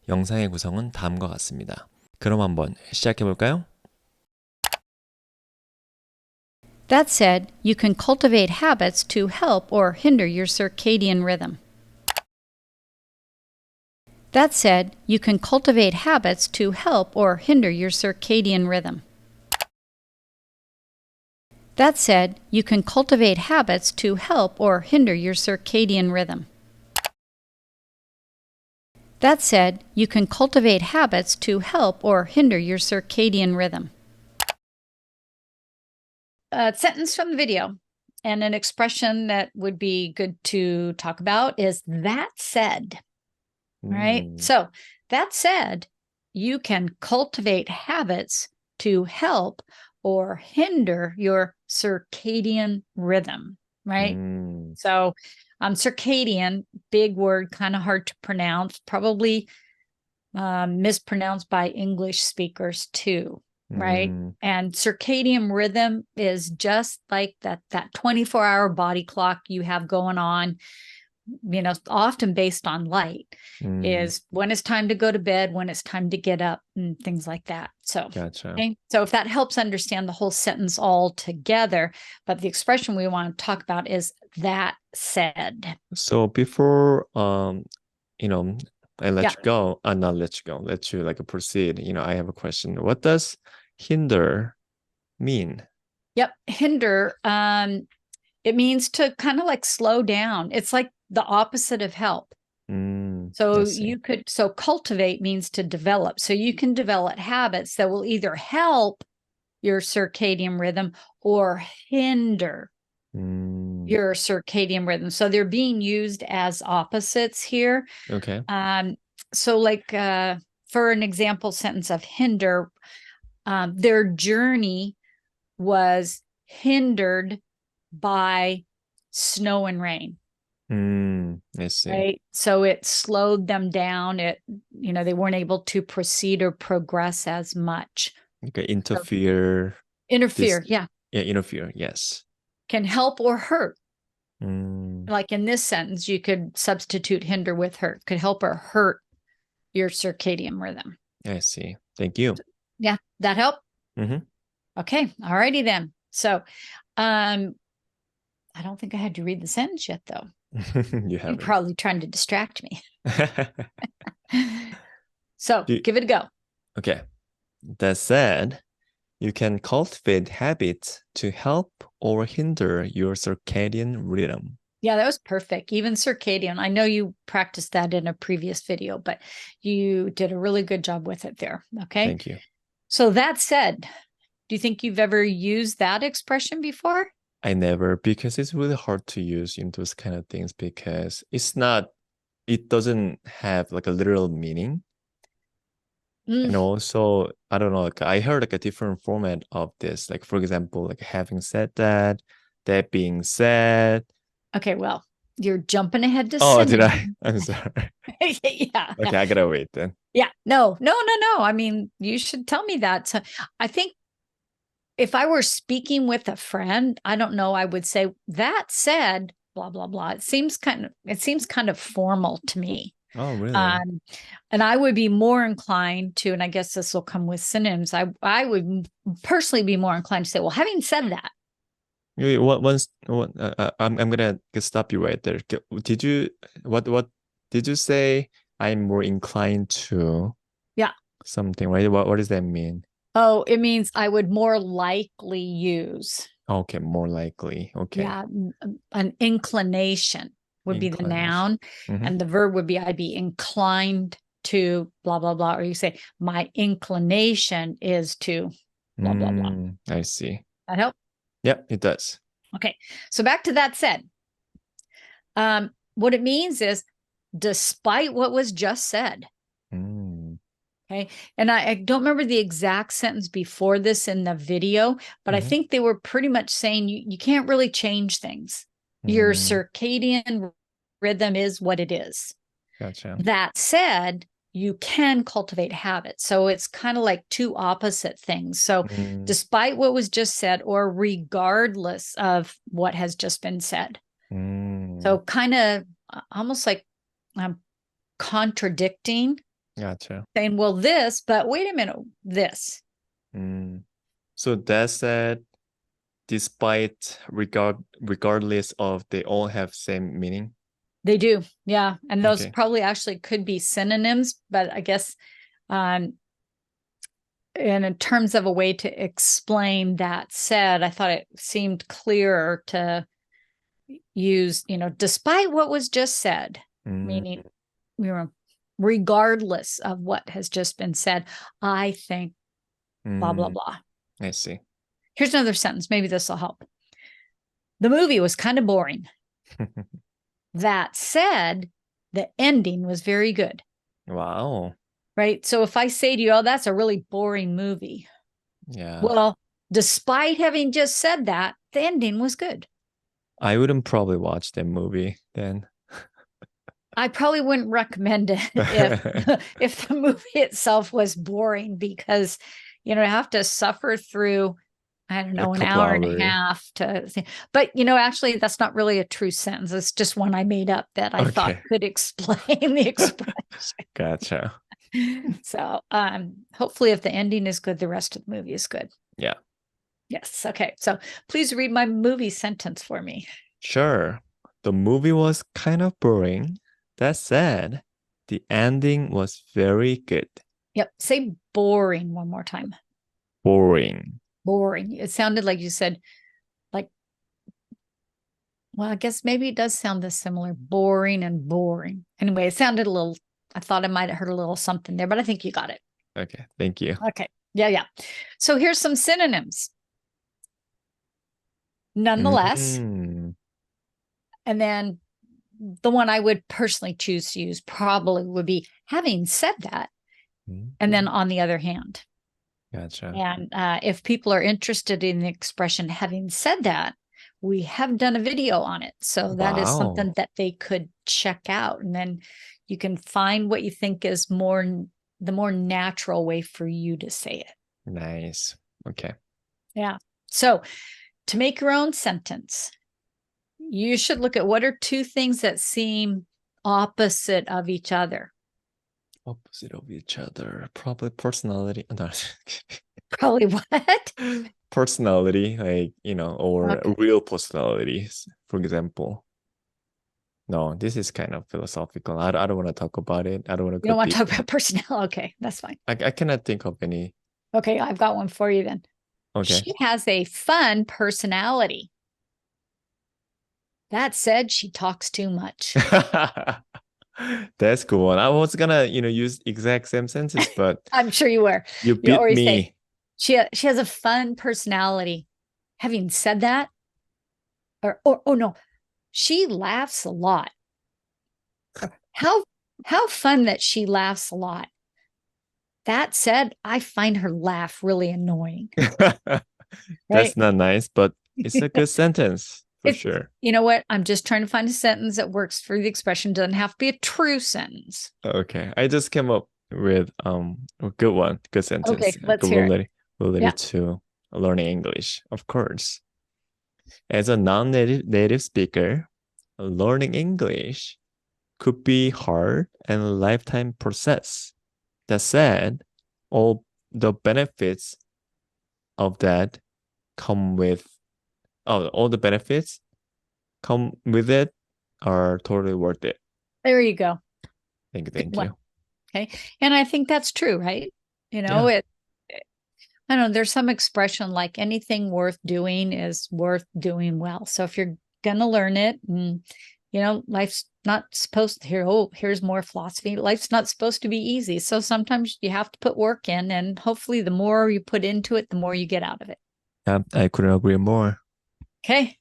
영상의 구성은 다음과 같습니다. 그럼 한번 시작해 볼까요? That said, you can cultivate habits to help or hinder your circadian rhythm. That said, you can cultivate habits to help or hinder your circadian rhythm. That said, you can cultivate habits to help or hinder your circadian rhythm. That said, you can cultivate habits to help or hinder your circadian rhythm. A sentence from the video and an expression that would be good to talk about is that said. Right? So, that said, you can cultivate habits to help or hinder your circadian rhythm, right? So, circadian, big word, kind of hard to pronounce, probably mispronounced by English speakers too, right? And circadian rhythm is just like that 24-hour body clock you have going on, often based on light, is when it's time to go to bed, when it's time to get up, and things like that. So, Gotcha. Okay? So if that helps understand the whole sentence all together, but the expression we want to talk about is that said. So before I let Yeah. you go, not let you go, let you proceed. I have a question. What does hinder mean? Yep. Hinder, it means to kind of like slow down. It's like the opposite of help. So cultivate means to develop. So you can develop habits that will either help your circadian rhythm or hinder your circadian rhythm. So they're being used as opposites here. Okay. So for an example sentence of hinder, their journey was hindered by snow and rain. I see. Right. So it slowed them down. They weren't able to proceed or progress as much. Okay, interfere. Yeah. Yeah, interfere, yes. Can help or hurt. Like in this sentence, you could substitute hinder with hurt. Could help or hurt your circadian rhythm. I see. Thank you. Yeah, that help? Okay. All righty then. So I don't think I had to read the sentence yet, though. You're probably trying to distract me. So give it a go. Okay. That said, you can cultivate habits to help or hinder your circadian rhythm. Yeah, that was perfect. Even circadian. I know you practiced that in a previous video, but you did a really good job with it there. Okay. Thank you. So that said, do you think you've ever used that expression before? I never, because it's really hard to use in those kind of things because it doesn't have like a literal meaning. And also, I don't know, I heard a different format of this. Like, for example, having said that, that being said. Okay, well, you're jumping ahead to Oh, synonym. did I? I'm sorry. Yeah. Okay, I gotta wait then. Yeah. No. I mean, you should tell me that. So I think if I were speaking with a friend, I don't know, I would say that said, blah, blah, blah. It seems kind of formal to me. Oh, really? And I would be more inclined to, and I guess this will come with synonyms, I would personally be more inclined to say, well, having said that. I'm gonna stop you right there. What did you say? I'm more inclined to. Yeah. Something, right? What does that mean? Oh, it means I would more likely use. Okay, more likely. Okay. Yeah, an inclination would be the noun, and the verb would be I'd be inclined to blah, blah, blah. Or you say, my inclination is to blah, blah, blah. I see. That help? Yep, it does. Okay, so back to that said. What it means is despite what was just said. Okay. And I don't remember the exact sentence before this in the video, but I think they were pretty much saying you can't really change things. Your circadian rhythm is what it is. Gotcha. That said, you can cultivate habits. So it's kind of like two opposite things. So despite what was just said, or regardless of what has just been said. So kind of almost like contradicting Gotcha. saying, well, this, but wait a minute, this. So that said, despite regardless of they all have same meaning. They do, yeah, and those Okay. probably actually could be synonyms, but I guess in terms of a way to explain that said, I thought it seemed clearer to use, despite what was just said, meaning, regardless of what has just been said, I think blah, blah, blah. I see. Here's another sentence. Maybe this will help. The movie was kind of boring. That said, the ending was very good. Wow. Right? So if I say to you, oh, that's a really boring movie. Yeah. Well, despite having just said that, the ending was good. I wouldn't probably watch that movie then. I probably wouldn't recommend it if the movie itself was boring, because, I have to suffer through, I don't know, an hour and a half to, but actually that's not really a true sentence. It's just one I made up that I thought could explain the expression. Gotcha. So hopefully if the ending is good, the rest of the movie is good. Yeah. Yes. Okay. So please read my movie sentence for me. Sure. The movie was kind of boring. That said, the ending was very good. Yep. Say boring one more time. Boring. Boring. It sounded like you said, like, well, I guess maybe it does sound this similar. Boring and boring. Anyway, it sounded a little, I thought I might have heard a little something there, but I think you got it. Okay. Thank you. Okay. Yeah. So here's some synonyms. Nonetheless. And then the one I would personally choose to use probably would be having said that. And then on the other hand. Gotcha. And if people are interested in the expression having said that, we have done a video on it. So that is something that they could check out. And then you can find what you think is the more natural way for you to say it. Nice. Okay. Yeah. So to make your own sentence, you should look at what are two things that seem opposite of each other. Opposite of each other. Probably personality. No. Probably what? Personality, or real personalities, for example. No, this is kind of philosophical. I don't want to talk about it. I don't want to. You don't want to talk about personality? Okay, that's fine. I cannot think of any. Okay, I've got one for you then. Okay. She has a fun personality. That said, she talks too much. That's cool. I was gonna, use exact same sentence, but I'm sure you were. You beat me. Say, she has a fun personality. Having said that, or no, she laughs a lot. How fun that she laughs a lot. That said, I find her laugh really annoying. That's not nice, but it's a good sentence for sure. You know what? I'm just trying to find a sentence that works for the expression. Doesn't have to be a true sentence. Okay. I just came up with a good one. Good sentence. Okay, let's hear it. Related to learning English, of course. As a non-native speaker, learning English could be hard and a lifetime process. That said, all the benefits of that come with it are totally worth it. There you go. Thank you. Okay. And I think that's true, right? I don't know, there's some expression like anything worth doing is worth doing well. So if you're going to learn it, and, life's not supposed to here's more philosophy. Life's not supposed to be easy. So sometimes you have to put work in, and hopefully the more you put into it, the more you get out of it. I couldn't agree more. Okay.